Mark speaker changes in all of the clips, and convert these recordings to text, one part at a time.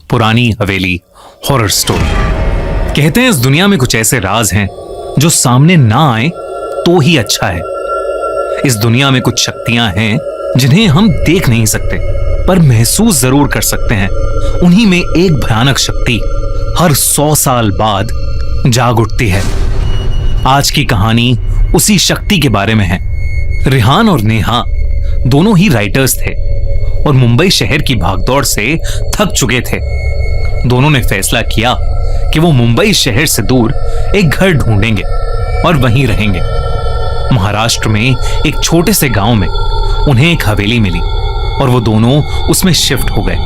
Speaker 1: पुरानी हवेली horror story. कहते हैं इस दुनिया में कुछ ऐसे राज हैं जो सामने ना आए तो ही अच्छा है। इस दुनिया में कुछ शक्तियां हैं जिन्हें हम देख नहीं सकते पर महसूस जरूर कर सकते हैं। उन्हीं में एक भयानक शक्ति हर 100 साल बाद जाग उठती है। आज की कहानी उसी शक्ति के बारे में है। रिहान और नेहा दोनों ही राइटर्स थे और मुंबई शहर की भागदौड़ से थक चुके थे। दोनों ने फैसला किया कि वो मुंबई शहर से दूर एक घर ढूंढेंगे और वहीं रहेंगे। महाराष्ट्र में एक छोटे से गांव में उन्हें एक हवेली मिली और वो दोनों उसमें शिफ्ट हो गए।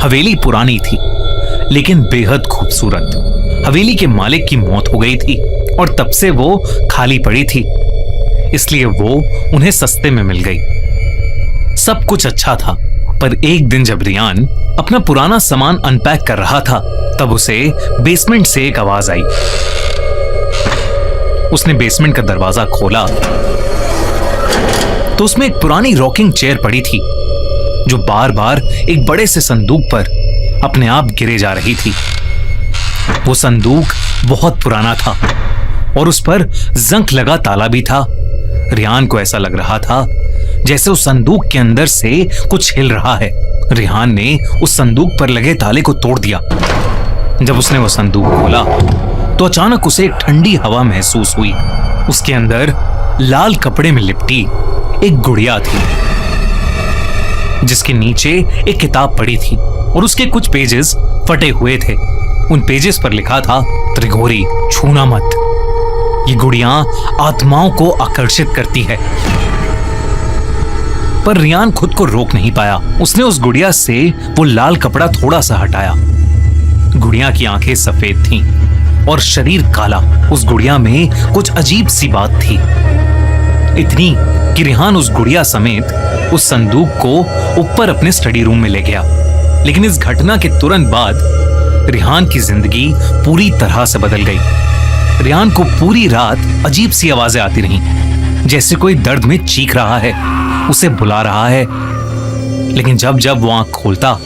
Speaker 1: हवेली पुरानी थी लेकिन बेहद खूबसूरत। हवेली के मालिक की मौत हो गई थी और तब से वो खाली पड़ी थी, इसलिए वो उन्हें सस्ते में मिल गई। सब कुछ अच्छा था, पर एक दिन जब रियान अपना पुराना सामान अनपैक कर रहा था तब उसे बेसमेंट से एक आवाज आई। उसने बेसमेंट का दरवाजा खोला तो उसमें एक पुरानी रॉकिंग चेयर पड़ी थी जो बार बार एक बड़े से संदूक पर अपने आप गिरे जा रही थी। वो संदूक बहुत पुराना था और उस पर जंग लगा ताला भी था। रियान को ऐसा लग रहा था जैसे उस संदूक के अंदर से कुछ हिल रहा है। रिहान ने उस संदूक पर लगे ताले को तोड़ दिया। जब उसने वो संदूक खोला तो अचानक उसे एक ठंडी हवा महसूस हुई। उसके अंदर लाल कपड़े में लिपटी एक गुड़िया थी जिसके नीचे एक किताब पड़ी थी और उसके कुछ पेजेस फटे हुए थे। उन पेजेस पर लिखा था, त्रिगोरी छूना मत। ये गुड़िया आत्माओं को आकर्षित करती है। पर रियान खुद को रोक नहीं पाया। उसने उस गुड़िया से वो लाल कपड़ा थोड़ा सा हटाया। गुड़िया की आंखें सफेद थीं और शरीर काला। उस गुड़िया में कुछ अजीब सी बात थी, इतनी कि रिहान उस गुड़िया समेत उस संदूक को ऊपर अपने स्टडी रूम में ले गया। लेकिन इस घटना के तुरंत बाद रिहान की जिंदगी पूरी तरह से बदल गई। रिहान को पूरी रात अजीब सी आवाजें आती रहीं, जैसे कोई दर्द में चीख रहा है, उसे बुला रहा है। लेकिन जब जब वो आंख खोलता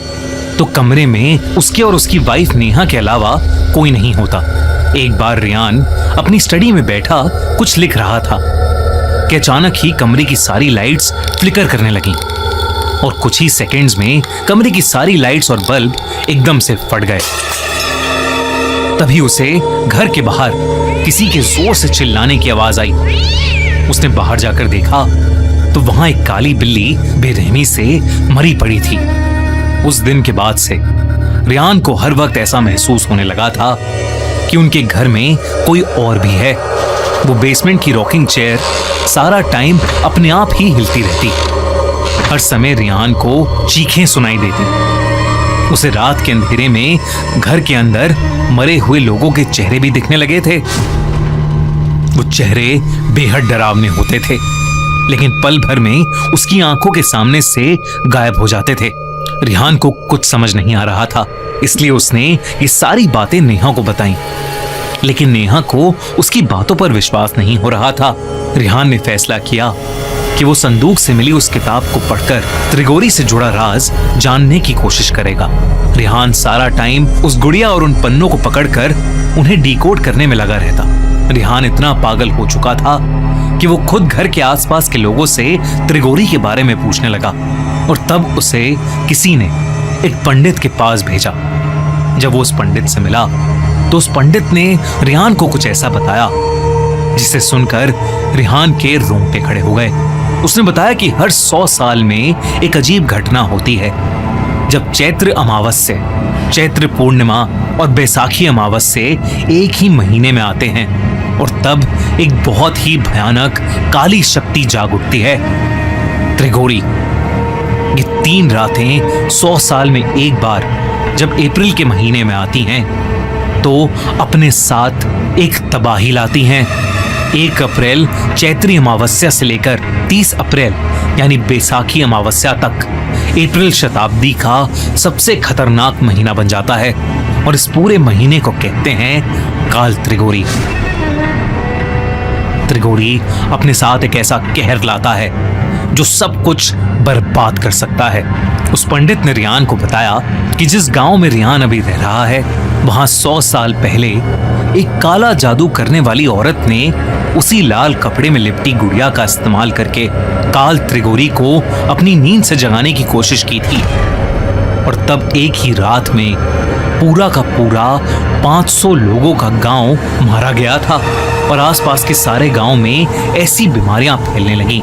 Speaker 1: तो कमरे में उसके और उसकी वाइफ नेहा के अलावा कोई नहीं होता। एक बार रियान अपनी स्टडी में बैठा कुछ लिख रहा था कि अचानक ही कमरे की सारी लाइट्स फ्लिकर करने लगीं और कुछ ही सेकंड्स में कमरे की सारी लाइट्स और बल्ब एकदम से फट गए। तभी उसे घर के बाहर किसी के जोर से चिल्लाने की आवाज आई। उसने बाहर जाकर देखा तो वहां एक काली बिल्ली बेरहमी से मरी पड़ी थी। उस दिन के बाद से रियान को हर वक्त ऐसा महसूस होने लगा था कि उनके घर में कोई और भी है। वो बेसमेंट की रॉकिंग चेयर सारा टाइम अपने आप ही हिलती रहती। हर समय रियान को चीखें सुनाई देती। उसे रात के अंधेरे में घर के अंदर मरे हुए लोगों के चेहरे भी दिखने लगे थे। वो चेहरे बेहद डरावने होते थे लेकिन पल भर में उसकी आंखों के सामने से गायब हो जाते थे। रिहान को कुछ समझ नहीं आ रहा था, इसलिए उसने ये सारी बातें नेहा को बताईं। लेकिन नेहा को उसकी बातों पर विश्वास नहीं हो रहा था। रिहान ने फैसला किया कि वो संदूक से मिली उस किताब को पढ़कर त्रिगोरी से जुड़ा राज जानने की कोशिश करेगा। रिहान सारा टाइम उस गुड़िया और उन पन्नों को पकड़कर उन्हें डिकोड करने में लगा रहता। रिहान इतना पागल हो चुका था कि वो खुद घर के आसपास के लोगों से त्रिगोरी के बारे में पूछने लगा और तब उसे किसी ने एक पंडित के पास भेजा। जब वो उस पंडित से मिला तो उस पंडित ने रिहान को कुछ ऐसा बताया जिसे सुनकर रिहान के रोंगटे खड़े हो गए। उसने बताया कि हर 100 साल में एक अजीब घटना होती है जब चैत्र अमावस्या, चैत्र पूर्णिमा और बैसाखी अमावस्या एक ही महीने में आते हैं और तब एक बहुत ही भयानक काली शक्ति जाग उठती है, त्रिगोरी। ये 3 रातें 100 साल में एक बार जब अप्रैल के महीने में आती हैं तो अपने साथ एक तबाही लाती हैं। 1 अप्रैल चैत्री अमावस्या से लेकर 30 अप्रैल यानी बैसाखी अमावस्या तक अप्रैल शताब्दी का सबसे खतरनाक महीना बन जाता है और इस पूरे महीने को कहते हैं काल त्रिगोरी। त्रिगोरी अपने साथ एक ऐसा कहर लाता है जो सब कुछ बर्बाद कर सकता है। उस पंडित ने रिहान को बताया कि जिस गांव में रिहान अभी रह रहा है वहां 100 साल पहले एक काला जादू करने वाली औरत ने उसी लाल कपड़े में लिपटी गुड़िया का इस्तेमाल करके काल त्रिगोरी को अपनी नींद से जगाने की कोशिश की थी। और तब एक ही रात में पूरा का पूरा 500 लोगों का गांव मारा गया था और आसपास के सारे गांव में ऐसी बीमारियां फैलने लगी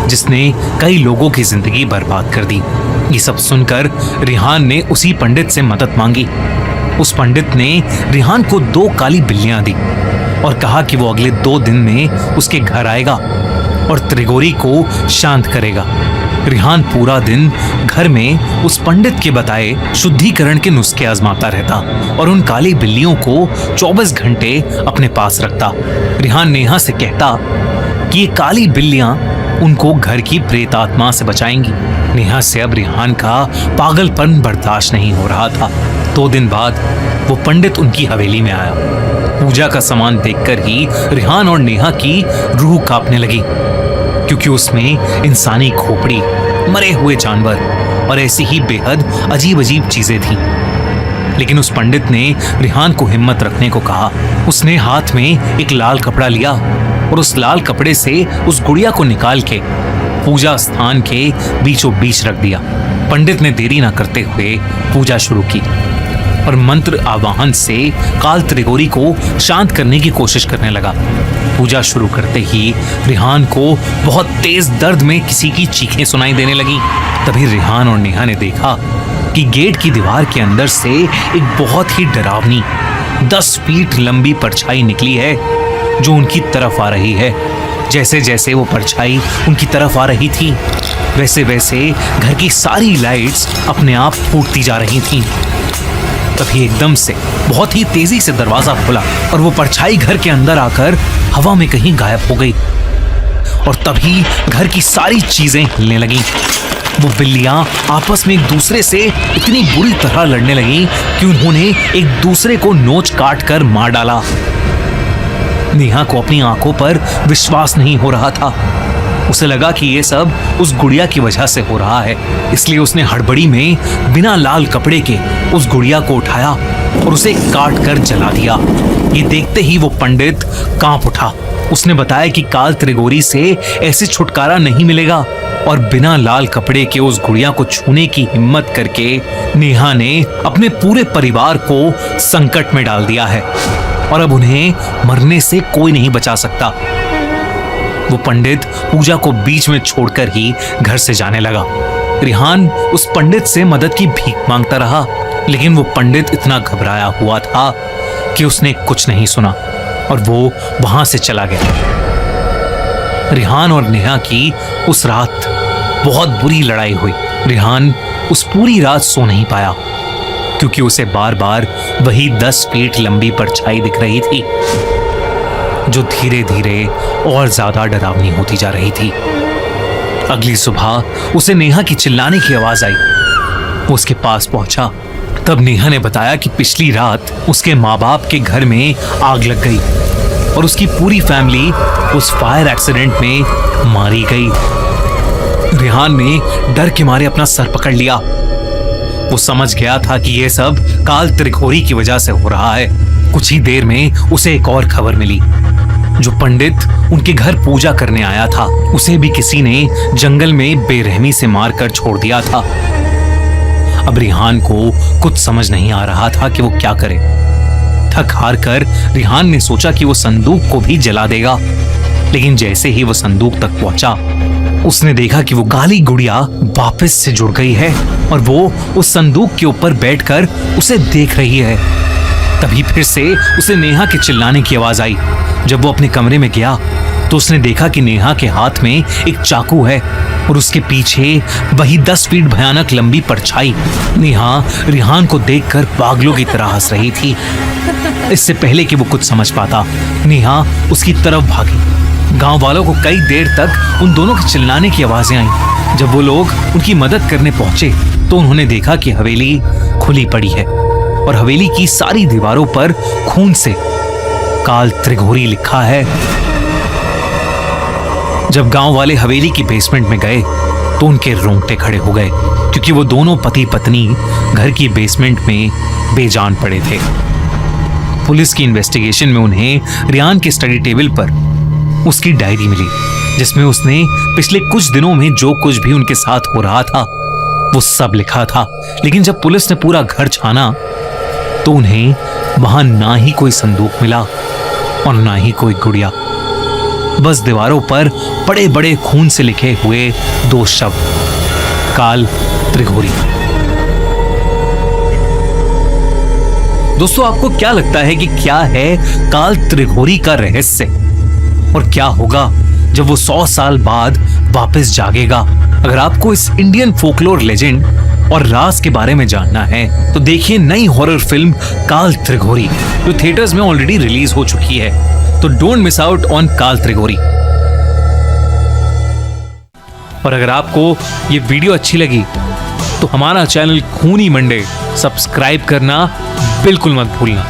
Speaker 1: जिसने कई लोगों की जिंदगी बर्बाद कर दी। ये सब सुनकर रिहान ने उसी पंडित से मदद मांगी। उस पंडित ने रिहान को 2 काली बिल्लियां दी और कहा कि वो अगले 2 दिन में उसके घर आएगा और त्रिगोरी को शांत करेगा। रिहान पूरा दिन घर में उस पंडित के बताए शुद्धिकरण के नुस्खे आजमाता रहता और उन काली बिल्लियों को 24 घंटे अपने पास रखता। रिहान नेहा से कहता कि ये काली बिल्लियां उनको घर की प्रेत आत्मा से बचाएंगी। नेहा से अब रिहान का पागलपन बर्दाश्त नहीं हो रहा था। 2 दिन बाद वो पंडित उनकी हवेली में आया। पूजा का सामान देखकर ही रिहान और नेहा की रूह कांपने लगी, क्योंकि उसमें इंसानी खोपड़ी, मरे हुए जानवर और ऐसी ही बेहद अजीब अजीब चीजें थीं। लेकिन उस पंडित ने रिहान को हिम्मत रखने को कहा। उसने हाथ में एक लाल कपड़ा लिया और उस लाल कपड़े से उस गुड़िया को निकाल के पूजा स्थान के बीचों बीच रख दिया। पंडित ने देरी ना करते हुए पूजा शुरू की और मंत्र आवाहन से काल त्रिगोरी को शांत करने की कोशिश करने लगा। पूजा शुरू करते ही रिहान को बहुत तेज दर्द में किसी की चीखें सुनाई देने लगी। तभी रिहान और नेहा ने देखा कि गेट की दीवार के अंदर से एक बहुत ही डरावनी 10 फीट लंबी परछाई निकली है जो उनकी तरफ आ रही है। जैसे जैसे वो परछाई उनकी तरफ आ रही थी वैसे वैसे घर की सारी लाइट्स अपने आप फूटती जा रही थीं। तभी एकदम से बहुत ही तेजी से दरवाजा खुला और वो परछाई घर के अंदर आकर हवा में कहीं गायब हो गई। और तभी घर की सारी चीजें हिलने लगीं। वो बिल्लियां आपस में एक दूसरे से इतनी बुरी तरह लड़ने लगीं कि उन्होंने एक दूसरे को नोच काट कर मार डाला। नेहा को अपनी आंखों पर विश्वास नहीं हो रहा था। उसे लगा कि ये सब उस गुड़िया की वजह से हो रहा है, इसलिए उसने हड़बड़ी में बिना लाल कपड़े के उस गुड़िया को उठाया और उसे काट कर जला दिया। ये देखते ही वो पंडित कांप उठा। उसने बताया कि काल त्रिगोरी से ऐसे छुटकारा नहीं मिलेगा और बिना लाल कपड़े के उस गुड़िया को छूने की हिम्मत करके नेहा ने अपने पूरे परिवार को संकट में डाल दिया है और अब उन्हें मरने से कोई नहीं बचा सकता। वो पंडित पूजा को बीच में छोड़कर ही घर से जाने लगा। रिहान उस पंडित से मदद की भीख मांगता रहा, लेकिन वो पंडित इतना घबराया हुआ था कि उसने कुछ नहीं सुना और वो वहां से चला गया। रिहान और नेहा की उस रात बहुत बुरी लड़ाई हुई। रिहान उस पूरी रात सो नहीं पाया क्योंकि उसे बार बार वही 10 फीट लंबी परछाई दिख रही थी जो धीरे धीरे और ज्यादा डरावनी होती जा रही थी। अगली सुबह उसे नेहा की चिल्लाने की आवाज आई। वो उसके पास पहुंचा। तब नेहा ने बताया कि पिछली रात उसके माँ बाप के घर में आग लग गई और उसकी पूरी फैमिली उस फायर एक्सीडेंट में मारी गई। रिहान ने डर के मारे अपना सर पकड़ लिया। वो समझ गया था कि यह सब काल त्रिगोरी की वजह से हो रहा है। कुछ ही देर में उसे एक और खबर मिली। जो पंडित उनके घर पूजा करने आया था उसे भी किसी ने जंगल में बेरहमी से मारकर छोड़ दिया था। अब रिहान को कुछ समझ नहीं आ रहा था कि वो क्या करे। थक हार कर रिहान ने सोचा कि वो संदूक को भी जला देगा, लेकिन जैसे ही वो संदूक तक पहुंचा उसने देखा कि वो काली गुड़िया वापस से जुड़ गई है और वो उस संदूक के ऊपर बैठकर उसे देख रही है। तभी फिर से उसे नेहा के चिल्लाने की आवाज आई। जब वो अपने कमरे में गया तो उसने देखा कि नेहा के हाथ में एक चाकू है और उसके पीछे वही 10 फीट भयानक लंबी परछाई। नेहा रिहान को देखकर पागलों की तरह हंस रही थी। इससे पहले कि वो कुछ समझ पाता, नेहा उसकी तरफ भागी। गांव वालों को कई देर तक उन दोनों के चिल्लाने की आवाजें आईं। जब वो लोग उनकी मदद करने पहुंचे तो उन्होंने देखा कि हवेली खुली पड़ी है और हवेली की सारी दीवारों पर खून से काल त्रिगोरी लिखा है। जब गांव वाले हवेली की बेसमेंट में गए तो उनके रोंगटे खड़े हो गए, क्योंकि वो दोनों पति पत्नी घर की बेसमेंट में बेजान पड़े थे। पुलिस की इन्वेस्टिगेशन में उन्हें रियान के स्टडी टेबल पर उसकी डायरी मिली, जिसमें उसने पिछले कुछ दिनों में जो कुछ भी उनके साथ हो रहा था वो सब लिखा था। लेकिन जब पुलिस ने पूरा घर छाना तो उन्हें वहां ना ही कोई संदूक मिला और ना ही कोई गुड़िया, बस दीवारों पर बड़े बड़े खून से लिखे हुए 2 शब्द, काल त्रिघोरी। दोस्तों, आपको क्या लगता है कि क्या है काल त्रिघोरी का रहस्य, और क्या होगा जब वो 100 साल बाद वापस जागेगा? अगर आपको इस इंडियन फोकलोर लेजेंड और राज के बारे में जानना है तो देखिए नई हॉरर फिल्म काल त्रिघोरी, जो थिएटर्स में ऑलरेडी रिलीज हो चुकी है। तो डोंट मिस आउट ऑन काल त्रिघोरी। और अगर आपको ये वीडियो अच्छी लगी तो हमारा चैनल खूनी मंडे सब्सक्राइब करना बिल्कुल मत भूलना।